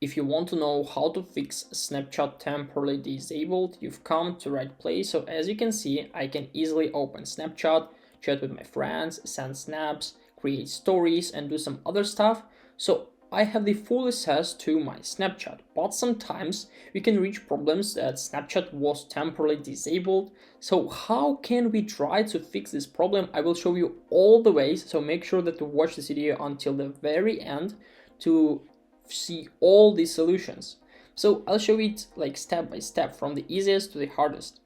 If you want to know how to fix Snapchat temporarily disabled, you've come to the right place. So as you can see, I can easily open Snapchat, chat with my friends, send snaps, create stories, and do some other stuff. So I have the full access to my Snapchat, but sometimes we can reach problems that Snapchat was temporarily disabled. So how can we try to fix this problem? I will show you all the ways, so make sure that you watch this video until the very end to see all these solutions. So I'll show it like step by step from the easiest to the hardest.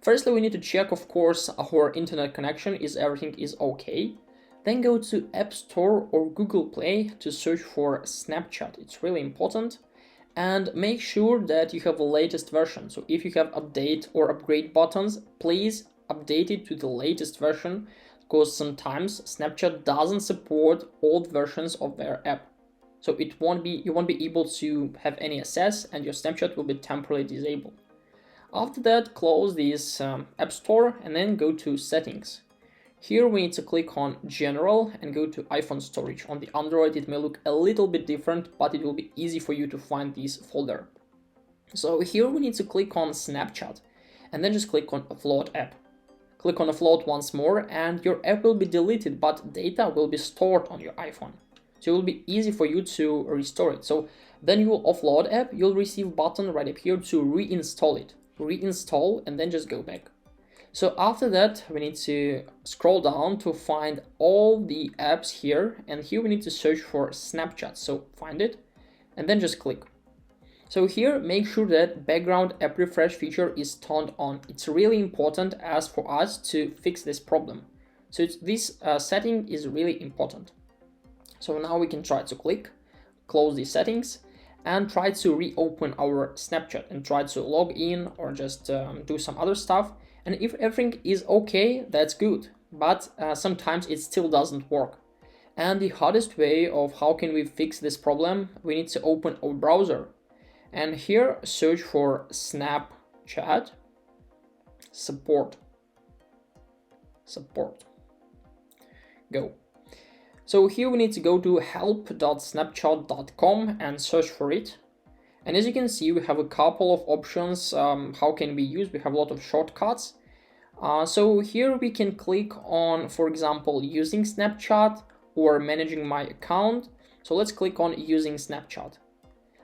Firstly, we need to check, of course, our internet connection is everything is okay. Then go to App Store or Google Play to search for Snapchat. It's really important. And make sure that you have the latest version. So if you have update or upgrade buttons, please update it to the latest version, because sometimes Snapchat doesn't support old versions of their app. So you won't be able to have any access, and your Snapchat will be temporarily disabled. After that, close this App Store and then go to Settings. Here we need to click on General and go to iPhone Storage. On the Android it may look a little bit different, but it will be easy for you to find this folder. So here we need to click on Snapchat and then just click on Offload App. Click on Offload once more and your app will be deleted, but data will be stored on your iPhone. So it will be easy for you to restore it. So then you will offload app, you'll receive a button right up here to reinstall it. Reinstall and then just go back. So after that, we need to scroll down to find all the apps here, and here we need to search for Snapchat. So find it and then just click. So here, make sure that background app refresh feature is turned on. It's really important as for us to fix this problem. So this setting is really important. So now we can try to close the settings, and try to reopen our Snapchat and try to log in or just do some other stuff. And if everything is okay, that's good. But sometimes it still doesn't work. And the hardest way of how can we fix this problem, we need to open our browser. And here search for Snapchat support. Go. So here we need to go to help.snapchat.com and search for it. And as you can see, we have a couple of options. How can we use? We have a lot of shortcuts. So here we can click on, for example, using Snapchat or managing my account. So let's click on using Snapchat.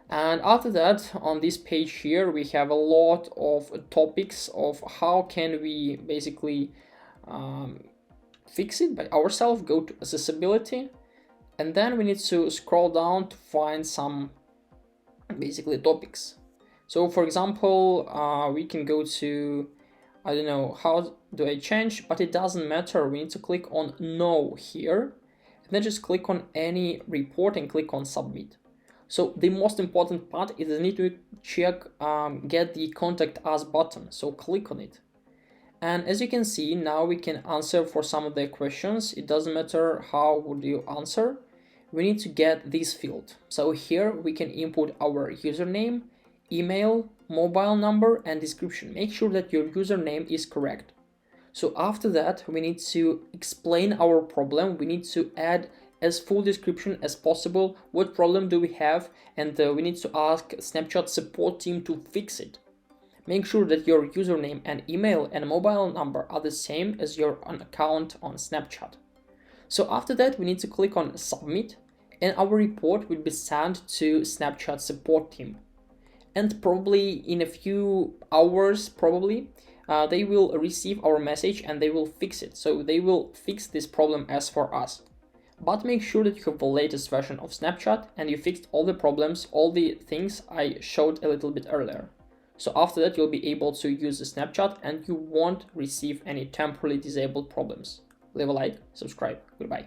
And after that, on this page here, we have a lot of topics of how can we basically fix it by ourselves. Go to accessibility, and then we need to scroll down to find some basically topics. So for example, we can go to, I don't know, how do I change, but it doesn't matter. We need to click on no here, and then just click on any report and click on submit. So the most important part is I need to check, get the contact us button. So click on it. And as you can see, now we can answer for some of the questions. It doesn't matter how would you answer. We need to get this field. So here we can input our username, email, mobile number, and description. Make sure that your username is correct. So after that, we need to explain our problem. We need to add as full description as possible. What problem do we have? And we need to ask Snapchat support team to fix it. Make sure that your username and email and mobile number are the same as your account on Snapchat. So after that, we need to click on submit, and our report will be sent to Snapchat support team. And probably in a few hours, they will receive our message and they will fix it. So they will fix this problem as for us. But make sure that you have the latest version of Snapchat and you fixed all the problems, all the things I showed a little bit earlier. So after that, you'll be able to use the Snapchat and you won't receive any temporarily disabled problems. Leave a like, subscribe, goodbye.